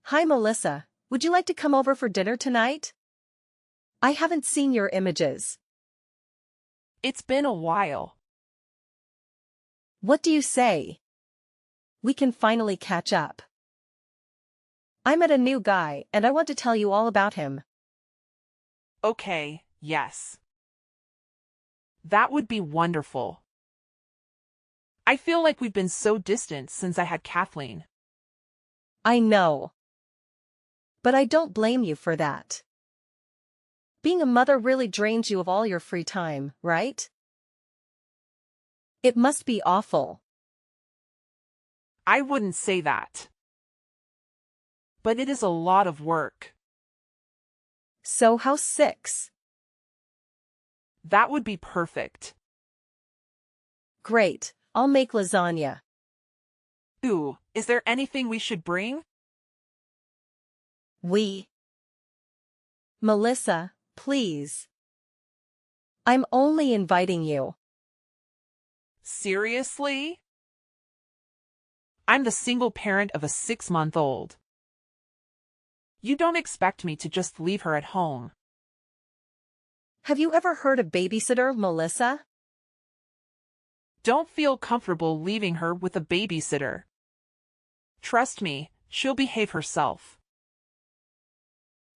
Hi Melissa, would you like to come over for dinner tonight? I haven't seen your images. It's been a while. What do you say? We can finally catch up. I met a new guy and I want to tell you all about him. Okay, yes. That would be wonderful. I feel like we've been so distant since I had Kathleen. I know. But I don't blame you for that. Being a mother really drains you of all your free time, right? It must be awful. I wouldn't say that. But it is a lot of work. So how's 6? That would be perfect. Great, I'll make lasagna. Ooh, is there anything we should bring? Melissa, please. I'm only inviting you. Seriously? I'm the single parent of a 6-month-old. You don't expect me to just leave her at home. Have you ever heard of babysitter, Melissa? Don't feel comfortable leaving her with a babysitter. Trust me, she'll behave herself.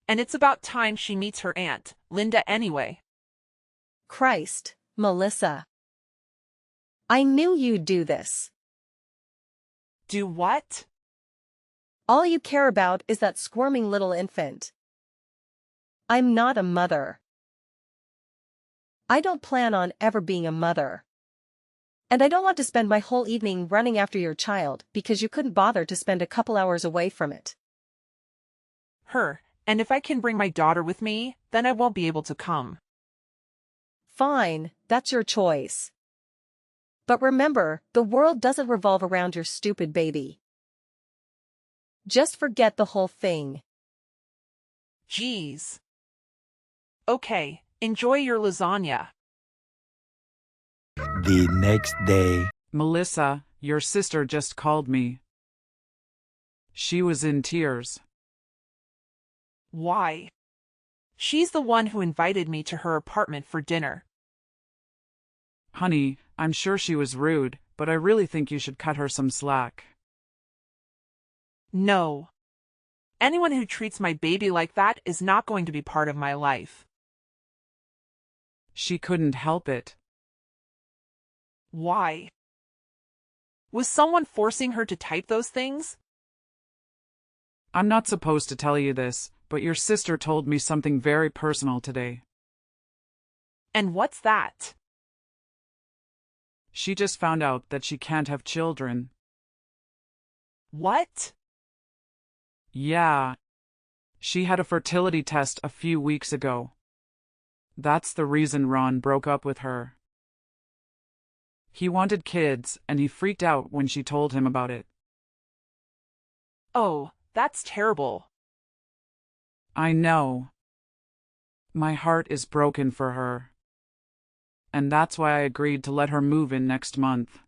And it's about time she meets her aunt, Linda, anyway. Christ, Melissa. I knew you'd do this. Do what? All you care about is that squirming little infant. I'm not a mother. I don't plan on ever being a mother. And I don't want to spend my whole evening running after your child because you couldn't bother to spend a couple hours away from it. And if I can bring my daughter with me, then I won't be able to come. Fine, that's your choice. But remember, the world doesn't revolve around your stupid baby. Just forget the whole thing. Jeez. Okay, enjoy your lasagna. The next day. Melissa, your sister just called me. She was in tears. Why? She's the one who invited me to her apartment for dinner. Honey, I'm sure she was rude, but I really think you should cut her some slack. No. Anyone who treats my baby like that is not going to be part of my life. She couldn't help it. Why? Was someone forcing her to type those things? I'm not supposed to tell you this, but your sister told me something very personal today. And what's that? She just found out that she can't have children. What? Yeah. She had a fertility test a few weeks ago. That's the reason Ron broke up with her. He wanted kids, and he freaked out when she told him about it. Oh, that's terrible. I know. My heart is broken for her. And that's why I agreed to let her move in next month.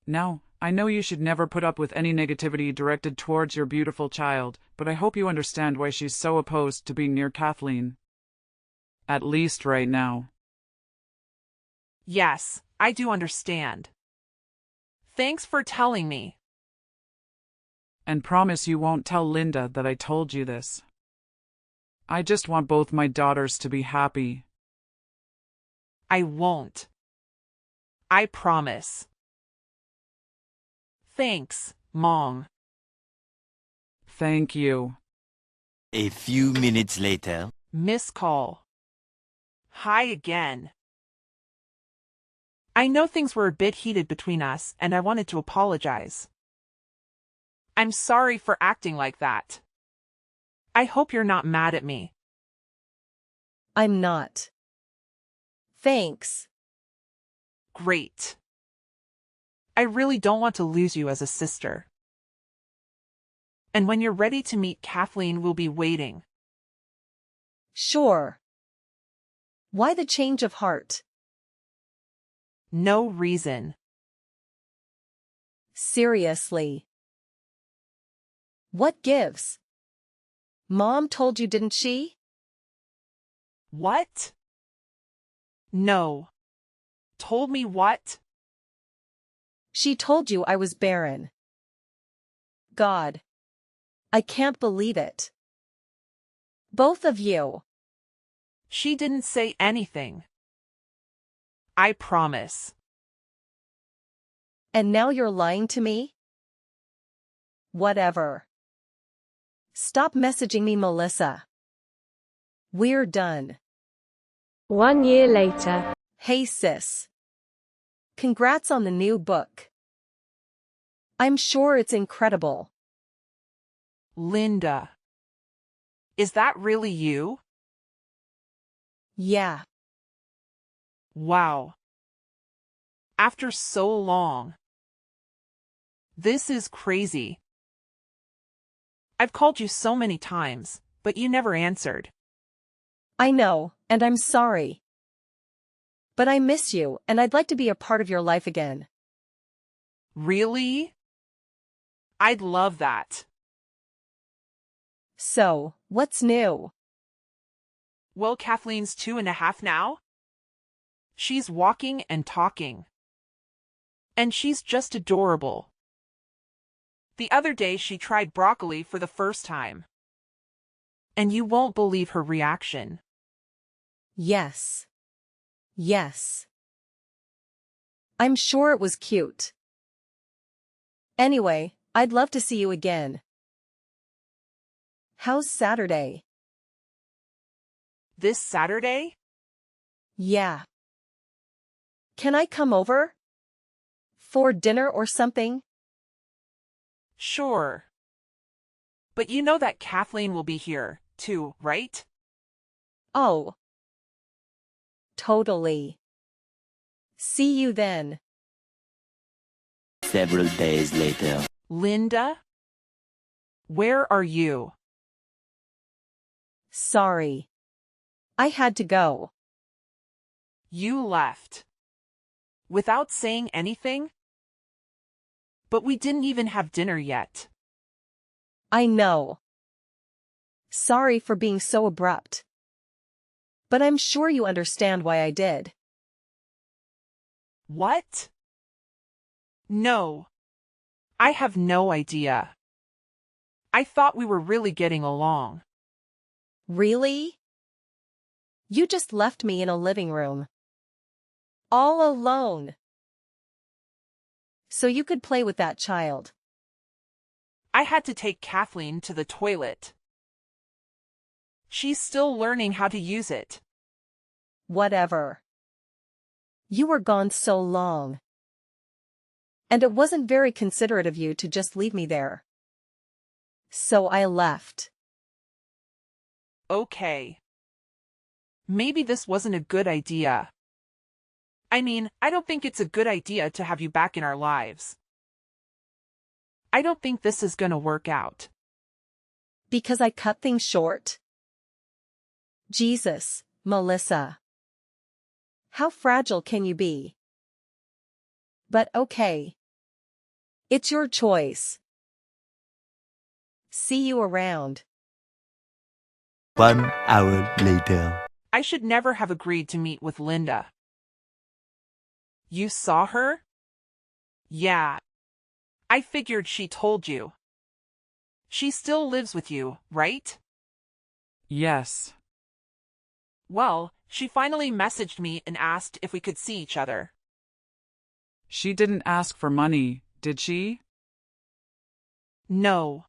Now, I know you should never put up with any negativity directed towards your beautiful child, but I hope you understand why she's so opposed to being near Kathleen. At least right now. Yes, I do understand. Thanks for telling me. And promise you won't tell Linda that I told you this. I just want both my daughters to be happy. I won't. I promise. Thanks, Mom. Thank you. A few minutes later. Miss call. Hi again. I know things were a bit heated between us, and I wanted to apologize. I'm sorry for acting like that. I hope you're not mad at me. I'm not. Thanks. Great. I really don't want to lose you as a sister. And when you're ready to meet Kathleen, we'll be waiting. Sure. Why the change of heart? No reason. Seriously. What gives? Mom told you, didn't she? What? No. Told me what? She told you I was barren. God. I can't believe it. Both of you. She didn't say anything. I promise. And now you're lying to me? Whatever. Stop messaging me, Melissa. We're done. 1 year later. Hey sis. Congrats on the new book. I'm sure it's incredible. Linda. Is that really you? Yeah. Wow. After so long. This is crazy. I've called you so many times, but you never answered. I know, and I'm sorry. But I miss you, and I'd like to be a part of your life again. Really? I'd love that. So, what's new? Well, Kathleen's 2.5 now. She's walking and talking. And she's just adorable. The other day she tried broccoli for the first time. And you won't believe her reaction. Yes. Yes. I'm sure it was cute. Anyway, I'd love to see you again. How's Saturday? This Saturday? Yeah. Can I come over? For dinner or something? Sure. But you know that Kathleen will be here, too, right? Oh. Totally. See you then. Several days later. Linda? Where are you? Sorry. I had to go. You left. Without saying anything? But we didn't even have dinner yet. I know. Sorry for being so abrupt. But I'm sure you understand why I did. What? No. I have no idea. I thought we were really getting along. Really? You just left me in a living room. All alone. So you could play with that child. I had to take Kathleen to the toilet. She's still learning how to use it. Whatever. You were gone so long. And it wasn't very considerate of you to just leave me there. So I left. Okay. Maybe this wasn't a good idea. I mean, I don't think it's a good idea to have you back in our lives. I don't think this is gonna work out. Because I cut things short? Jesus, Melissa. How fragile can you be? But okay. It's your choice. See you around. 1 hour later. I should never have agreed to meet with Linda. You saw her? Yeah. I figured she told you. She still lives with you, right? Yes. Well, she finally messaged me and asked if we could see each other. She didn't ask for money, did she? No.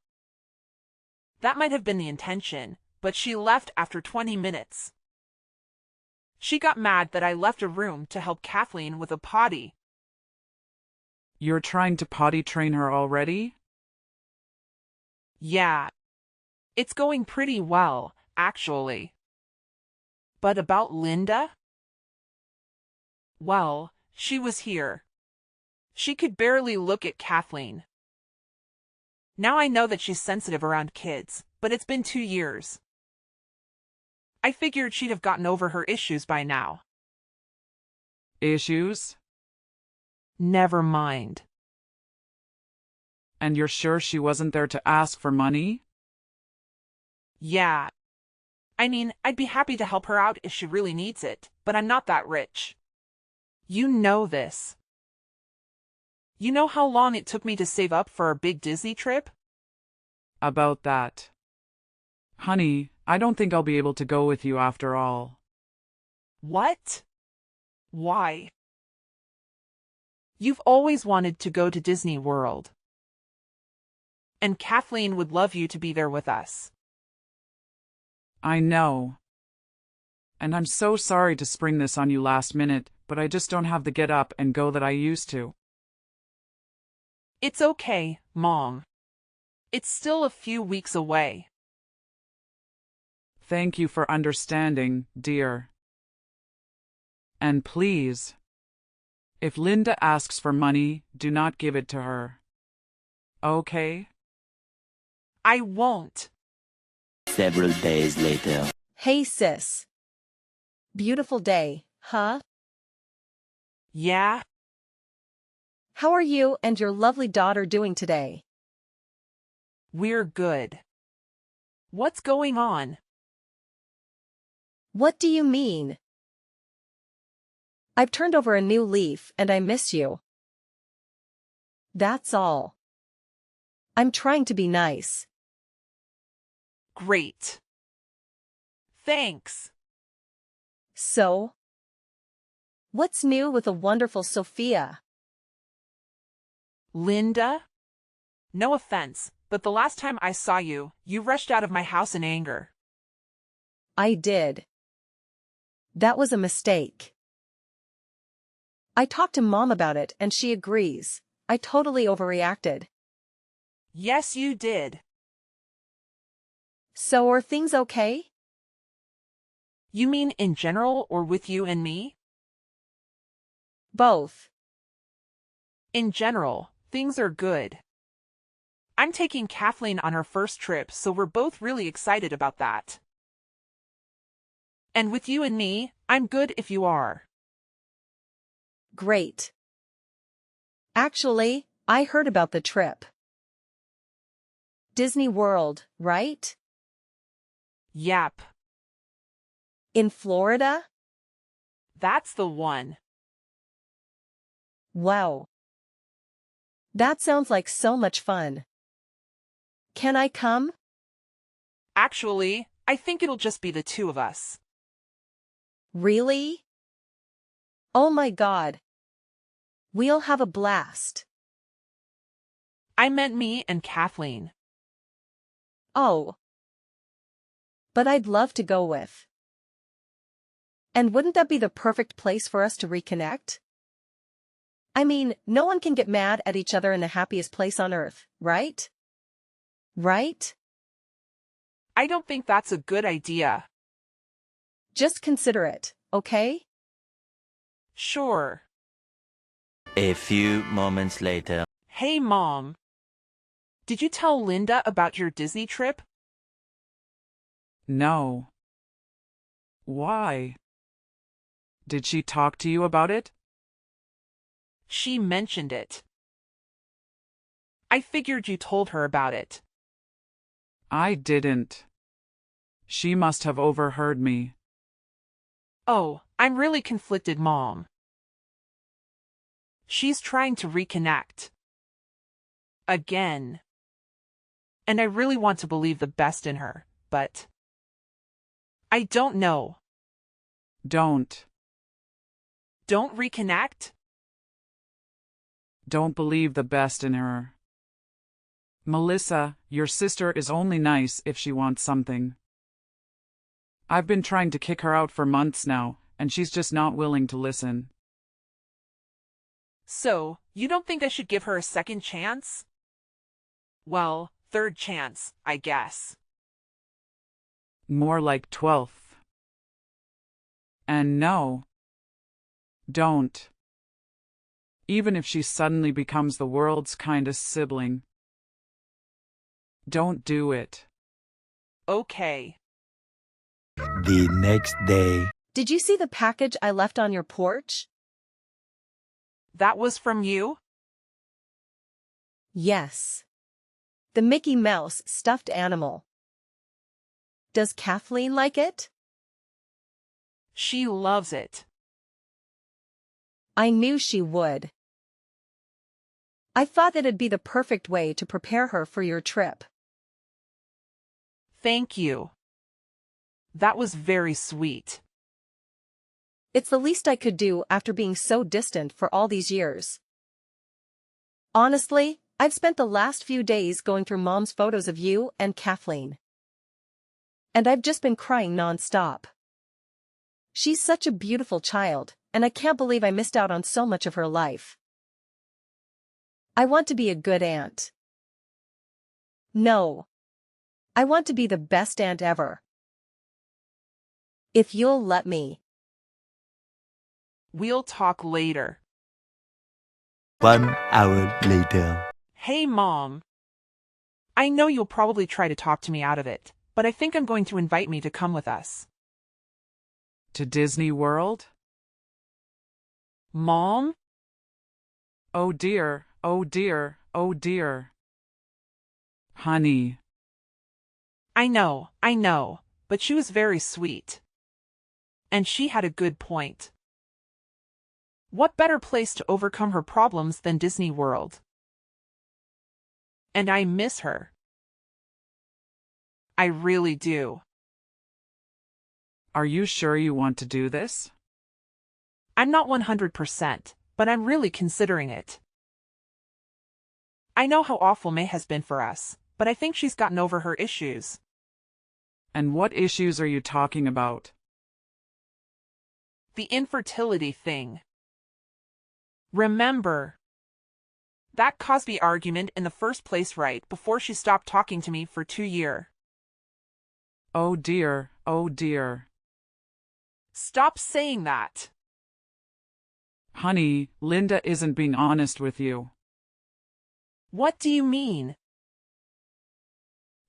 That might have been the intention, but she left after 20 minutes. She got mad that I left a room to help Kathleen with a potty. You're trying to potty train her already? Yeah. It's going pretty well, actually. But about Linda? Well, she was here. She could barely look at Kathleen. Now I know that she's sensitive around kids, but it's been 2 years. I figured she'd have gotten over her issues by now. Issues? Never mind. And you're sure she wasn't there to ask for money? Yeah. I mean, I'd be happy to help her out if she really needs it, but I'm not that rich. You know this. You know how long it took me to save up for our big Disney trip? About that. Honey, I don't think I'll be able to go with you after all. What? Why? You've always wanted to go to Disney World. And Kathleen would love you to be there with us. I know. And I'm so sorry to spring this on you last minute, but I just don't have the get up and go that I used to. It's okay, Mom. It's still a few weeks away. Thank you for understanding, dear. And please, if Linda asks for money, do not give it to her. Okay? I won't. Several days later. Hey sis. Beautiful day, huh? Yeah? How are you and your lovely daughter doing today? We're good. What's going on? What do you mean? I've turned over a new leaf and I miss you. That's all. I'm trying to be nice. Great. Thanks. So? What's new with the wonderful Sophia? Linda? No offense, but the last time I saw you, you rushed out of my house in anger. I did. That was a mistake. I talked to Mom about it and she agrees. I totally overreacted. Yes, you did. So are things okay? You mean in general or with you and me? Both. In general, things are good. I'm taking Kathleen on her first trip, so we're both really excited about that. And with you and me, I'm good if you are. Great. Actually, I heard about the trip. Disney World, right? Yep. In Florida? That's the one. Wow. That sounds like so much fun. Can I come? Actually, I think it'll just be the two of us. Really? Oh my God. We'll have a blast. I meant me and Kathleen. Oh. But I'd love to go with. And wouldn't that be the perfect place for us to reconnect? I mean, no one can get mad at each other in the happiest place on earth, right? Right? I don't think that's a good idea. Just consider it, okay? Sure. A few moments later. Hey, Mom. Did you tell Linda about your Disney trip? No. Why? Did she talk to you about it? She mentioned it. I figured you told her about it. I didn't. She must have overheard me. Oh, I'm really conflicted, Mom. She's trying to reconnect. Again. And I really want to believe the best in her, but I don't know. Don't. Don't reconnect? Don't believe the best in her. Melissa, your sister is only nice if she wants something. I've been trying to kick her out for months now, and she's just not willing to listen. So, you don't think I should give her a second chance? Well, third chance, I guess. More like 12th. And no. Don't. Even if she suddenly becomes the world's kindest sibling. Don't do it. Okay. The next day. Did you see the package I left on your porch? That was from you? Yes. The Mickey Mouse stuffed animal. Does Kathleen like it? She loves it. I knew she would. I thought it'd be the perfect way to prepare her for your trip. Thank you. That was very sweet. It's the least I could do after being so distant for all these years. Honestly, I've spent the last few days going through Mom's photos of you and Kathleen. And I've just been crying non-stop. She's such a beautiful child, and I can't believe I missed out on so much of her life. I want to be a good aunt. No. I want to be the best aunt ever. If you'll let me. We'll talk later. 1 hour later. Hey, Mom. I know you'll probably try to talk to me out of it, but I think I'm going to invite me to come with us. To Disney World? Mom? Oh dear, oh dear, oh dear. Honey. I know, but she was very sweet. And she had a good point. What better place to overcome her problems than Disney World? And I miss her. I really do. Are you sure you want to do this? I'm not 100%, but I'm really considering it. I know how awful May has been for us, but I think she's gotten over her issues. And what issues are you talking about? The infertility thing. Remember that Cosby argument in the first place right before she stopped talking to me for 2 years. Oh dear, oh dear. Stop saying that. Honey, Linda isn't being honest with you. What do you mean?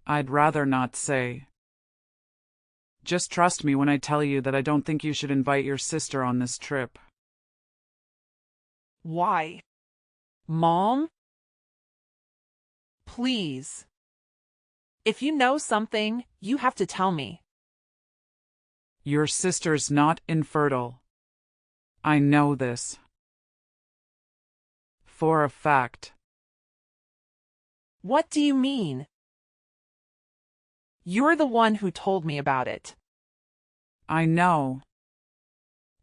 I'd rather not say. Just trust me when I tell you that I don't think you should invite your sister on this trip. Why? Mom? Please. If you know something, you have to tell me. Your sister's not infertile. I know this. For a fact. What do you mean? You're the one who told me about it. I know.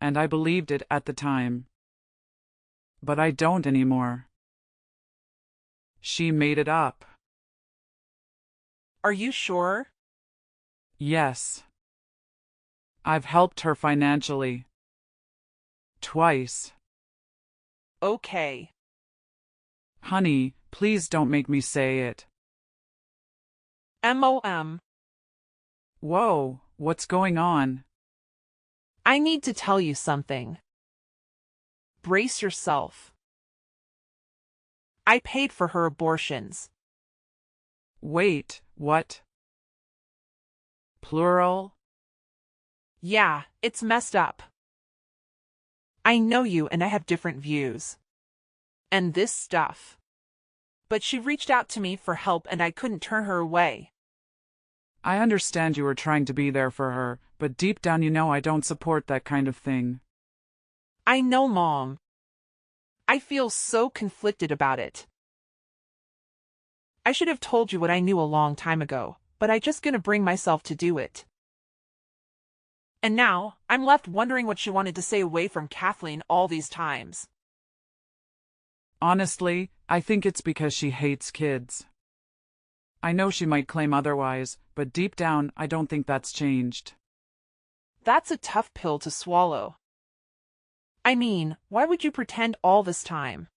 And I believed it at the time. But I don't anymore. She made it up. Are you sure? Yes. I've helped her financially. Twice. Okay. Honey, please don't make me say it. Mom. Whoa, what's going on? I need to tell you something. Brace yourself. I paid for her abortions. Wait, what? Plural? Yeah, it's messed up. I know you and I have different views. And this stuff. But she reached out to me for help and I couldn't turn her away. I understand you were trying to be there for her, but deep down you know I don't support that kind of thing. I know, Mom. I feel so conflicted about it. I should have told you what I knew a long time ago, but I just gonna bring myself to do it. And now, I'm left wondering what she wanted to stay away from Kathleen all these times. Honestly, I think it's because she hates kids. I know she might claim otherwise, but deep down, I don't think that's changed. That's a tough pill to swallow. I mean, why would you pretend all this time?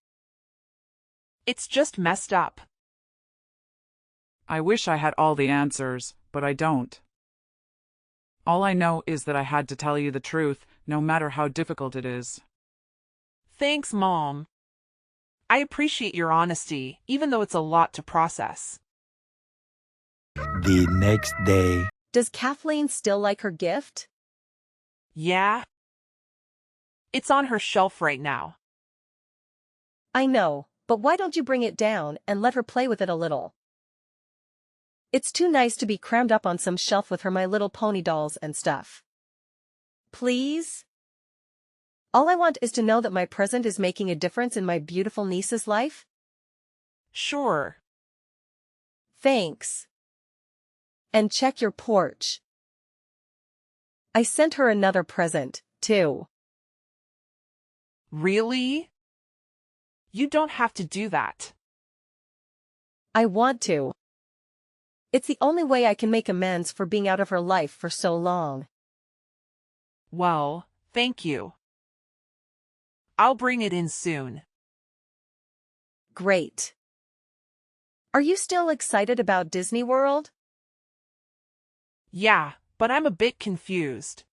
It's just messed up. I wish I had all the answers, but I don't. All I know is that I had to tell you the truth, no matter how difficult it is. Thanks, Mom. I appreciate your honesty, even though it's a lot to process. The next day. Does Kathleen still like her gift? Yeah? It's on her shelf right now. I know, but why don't you bring it down and let her play with it a little? It's too nice to be crammed up on some shelf with her My Little Pony dolls and stuff. Please? All I want is to know that my present is making a difference in my beautiful niece's life. Sure. Thanks. And check your porch. I sent her another present, too. Really? You don't have to do that. I want to. It's the only way I can make amends for being out of her life for so long. Well, thank you. I'll bring it in soon. Great. Are you still excited about Disney World? Yeah, but I'm a bit confused.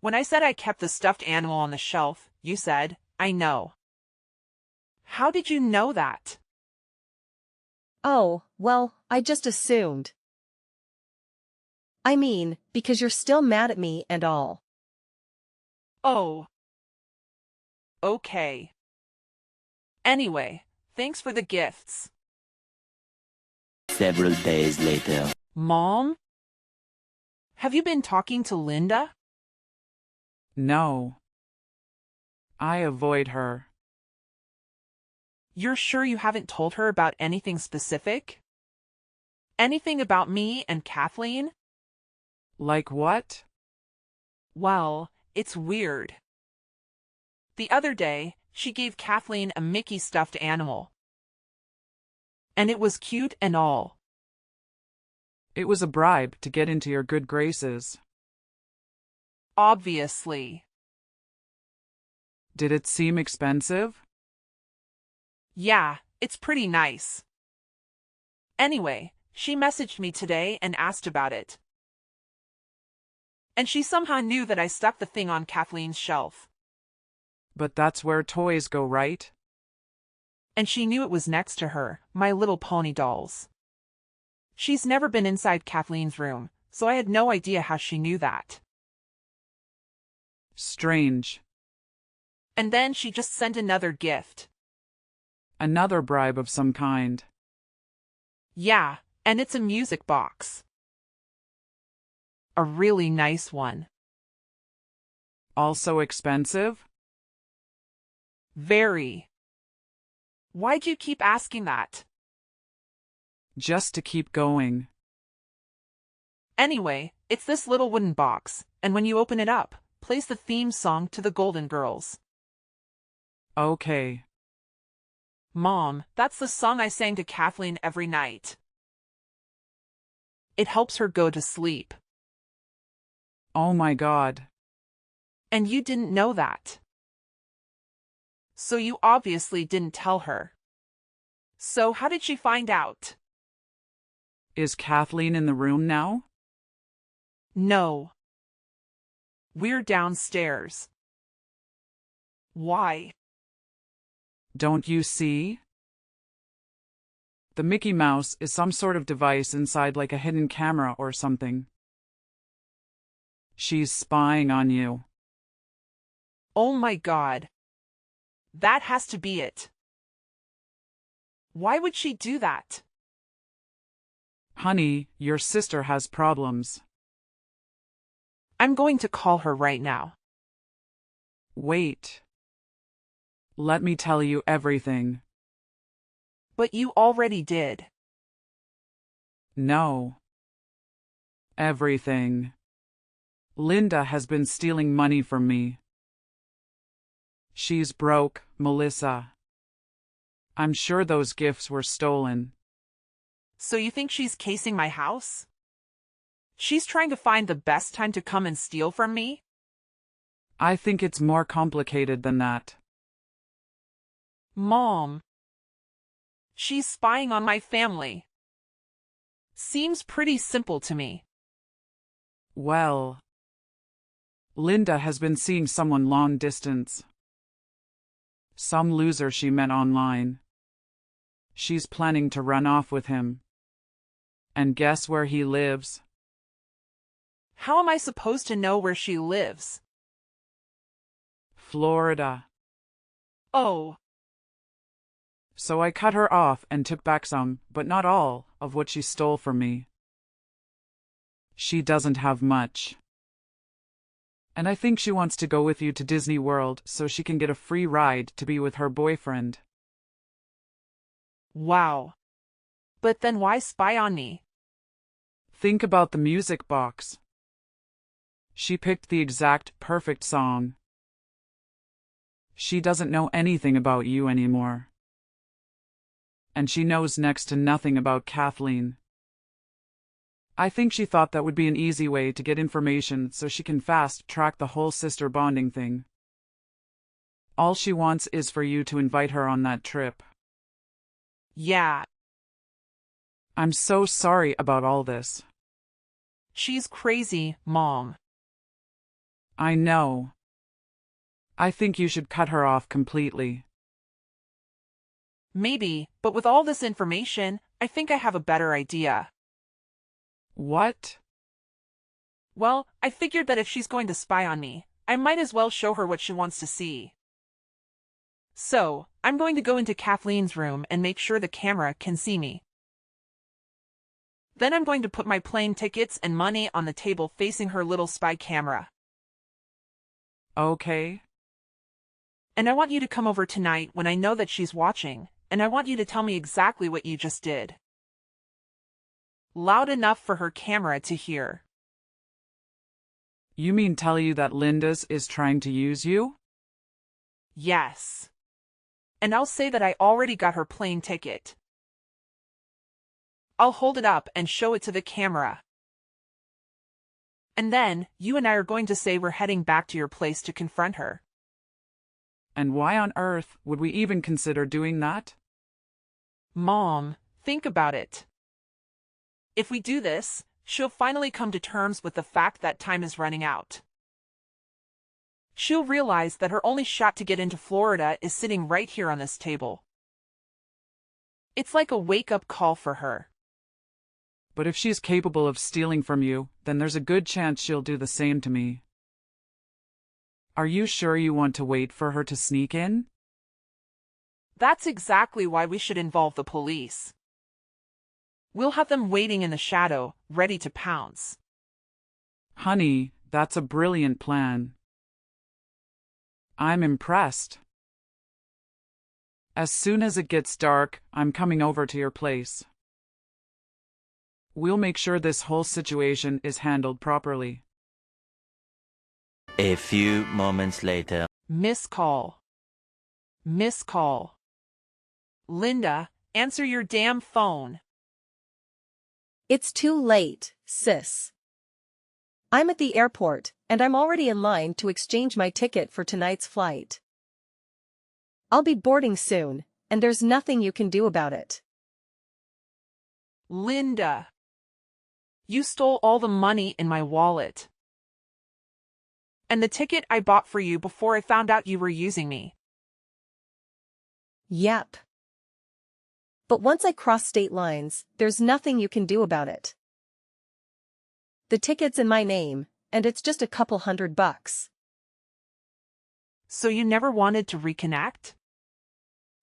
When I said I kept the stuffed animal on the shelf, you said, I know. How did you know that? Oh, well, I just assumed. I mean, because you're still mad at me and all. Oh. Okay. Anyway, thanks for the gifts. Several days later. Mom? Have you been talking to Linda? No. I avoid her. You're sure you haven't told her about anything specific? Anything about me and Kathleen? Like what? Well, it's weird. The other day, she gave Kathleen a Mickey stuffed animal. And it was cute and all. It was a bribe to get into your good graces. Obviously. Did it seem expensive? Yeah, it's pretty nice. Anyway, she messaged me today and asked about it. And she somehow knew that I stuck the thing on Kathleen's shelf. But that's where toys go, right? And she knew it was next to her, My Little Pony dolls. She's never been inside Kathleen's room, so I had no idea how she knew that. Strange. And then she just sent another gift. Another bribe of some kind. Yeah, and it's a music box. A really nice one. Also expensive? Very. Why'd you keep asking that? Just to keep going. Anyway, it's this little wooden box, and when you open it up, plays the theme song to the Golden Girls. Okay. Mom, that's the song I sang to Kathleen every night. It helps her go to sleep. Oh my God. And you didn't know that. So you obviously didn't tell her. So how did she find out? Is Kathleen in the room now? No. We're downstairs. Why? Don't you see? The Mickey Mouse is some sort of device inside, like a hidden camera or something. She's spying on you. Oh my God. That has to be it. Why would she do that? Honey, your sister has problems. I'm going to call her right now. Wait. Let me tell you everything. But you already did. No. Everything. Linda has been stealing money from me. She's broke, Melissa. I'm sure those gifts were stolen. So you think she's casing my house? She's trying to find the best time to come and steal from me? I think it's more complicated than that. Mom. She's spying on my family. Seems pretty simple to me. Well, Linda has been seeing someone long distance. Some loser she met online. She's planning to run off with him. And guess where he lives? How am I supposed to know where she lives? Florida. Oh. So I cut her off and took back some, but not all, of what she stole from me. She doesn't have much. And I think she wants to go with you to Disney World so she can get a free ride to be with her boyfriend. Wow. But then why spy on me? Think about the music box. She picked the exact perfect song. She doesn't know anything about you anymore. And she knows next to nothing about Kathleen. I think she thought that would be an easy way to get information so she can fast-track the whole sister bonding thing. All she wants is for you to invite her on that trip. Yeah. I'm so sorry about all this. She's crazy, Mom. I know. I think you should cut her off completely. Maybe, but with all this information, I think I have a better idea. What? Well, I figured that if she's going to spy on me, I might as well show her what she wants to see. So, I'm going to go into Kathleen's room and make sure the camera can see me. Then I'm going to put my plane tickets and money on the table facing her little spy camera. Okay. And I want you to come over tonight when I know that she's watching, and I want you to tell me exactly what you just did. Loud enough for her camera to hear. You mean tell you that Linda's is trying to use you? Yes. And I'll say that I already got her plane ticket. I'll hold it up and show it to the camera. And then, you and I are going to say we're heading back to your place to confront her. And why on earth would we even consider doing that? Mom, think about it. If we do this, she'll finally come to terms with the fact that time is running out. She'll realize that her only shot to get into Florida is sitting right here on this table. It's like a wake-up call for her. But if she's capable of stealing from you, then there's a good chance she'll do the same to me. Are you sure you want to wait for her to sneak in? That's exactly why we should involve the police. We'll have them waiting in the shadow, ready to pounce. Honey, that's a brilliant plan. I'm impressed. As soon as it gets dark, I'm coming over to your place. We'll make sure this whole situation is handled properly. A few moments later. Miss call. Miss call. Linda, answer your damn phone. It's too late, sis. I'm at the airport, and I'm already in line to exchange my ticket for tonight's flight. I'll be boarding soon, and there's nothing you can do about it. Linda. You stole all the money in my wallet. And the ticket I bought for you before I found out you were using me. Yep. But once I cross state lines, there's nothing you can do about it. The ticket's in my name, and it's just a couple $100. So you never wanted to reconnect?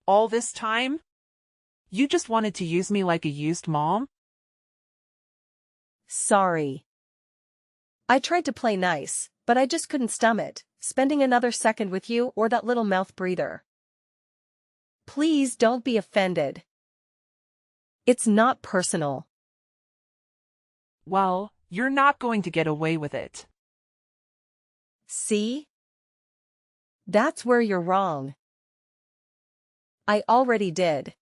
All this time? You just wanted to use me like a used mom? Sorry. I tried to play nice, but I just couldn't stomach spending another second with you or that little mouth breather. Please don't be offended. It's not personal. Well, you're not going to get away with it. See? That's where you're wrong. I already did.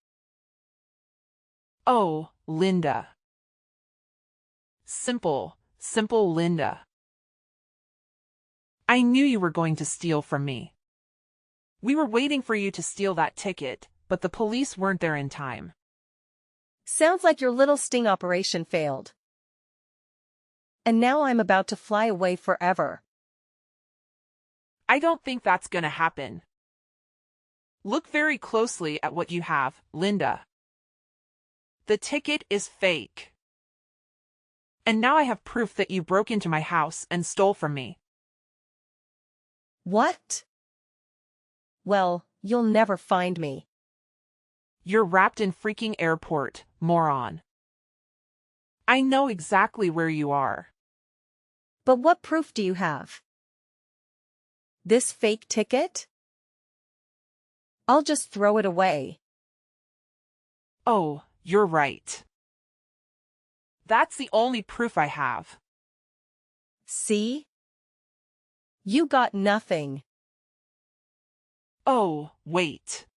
Oh, Linda. Simple Linda. I knew you were going to steal from me. We were waiting for you to steal that ticket, but the police weren't there in time. Sounds like your little sting operation failed. And now I'm about to fly away forever. I don't think that's gonna happen. Look very closely at what you have, Linda. The ticket is fake. And now I have proof that you broke into my house and stole from me. What? Well, you'll never find me. You're wrapped in freaking airport, moron. I know exactly where you are. But what proof do you have? This fake ticket? I'll just throw it away. Oh, you're right. That's the only proof I have. See? You got nothing. Oh, wait.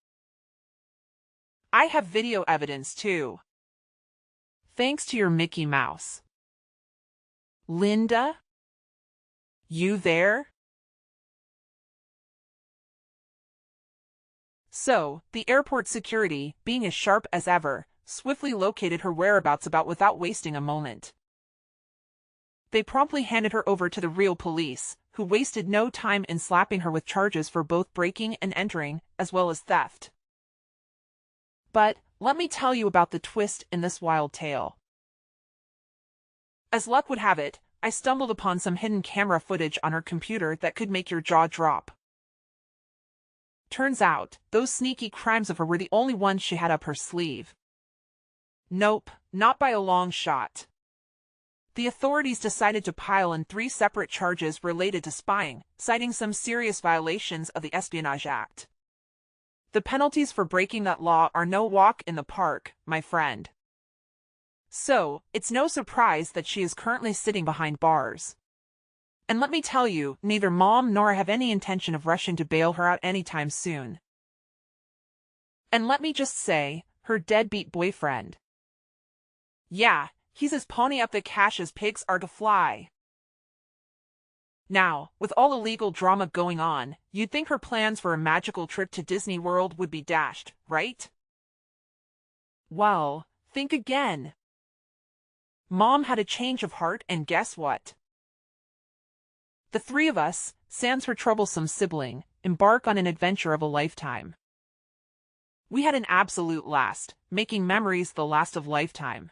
I have video evidence too. Thanks to your Mickey Mouse. Linda? You there? So, the airport security, being as sharp as ever, swiftly located her whereabouts without wasting a moment. They promptly handed her over to the real police, who wasted no time in slapping her with charges for both breaking and entering, as well as theft. But, let me tell you about the twist in this wild tale. As luck would have it, I stumbled upon some hidden camera footage on her computer that could make your jaw drop. Turns out, those sneaky crimes of her were the only ones she had up her sleeve. Nope, not by a long shot. The authorities decided to pile in 3 separate charges related to spying, citing some serious violations of the Espionage Act. The penalties for breaking that law are no walk in the park, my friend. So, it's no surprise that she is currently sitting behind bars. And let me tell you, neither Mom nor I have any intention of rushing to bail her out anytime soon. And let me just say, her deadbeat boyfriend. Yeah, he's as pony up the cash as pigs are to fly. Now, with all the legal drama going on, you'd think her plans for a magical trip to Disney World would be dashed, right? Well, think again. Mom had a change of heart, and guess what? The 3 of us, sans her troublesome sibling, embark on an adventure of a lifetime. We had an absolute blast, making memories the last of lifetime.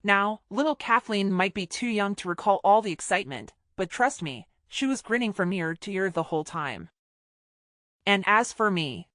Now, little Kathleen might be too young to recall all the excitement, but trust me, she was grinning from ear to ear the whole time. And as for me,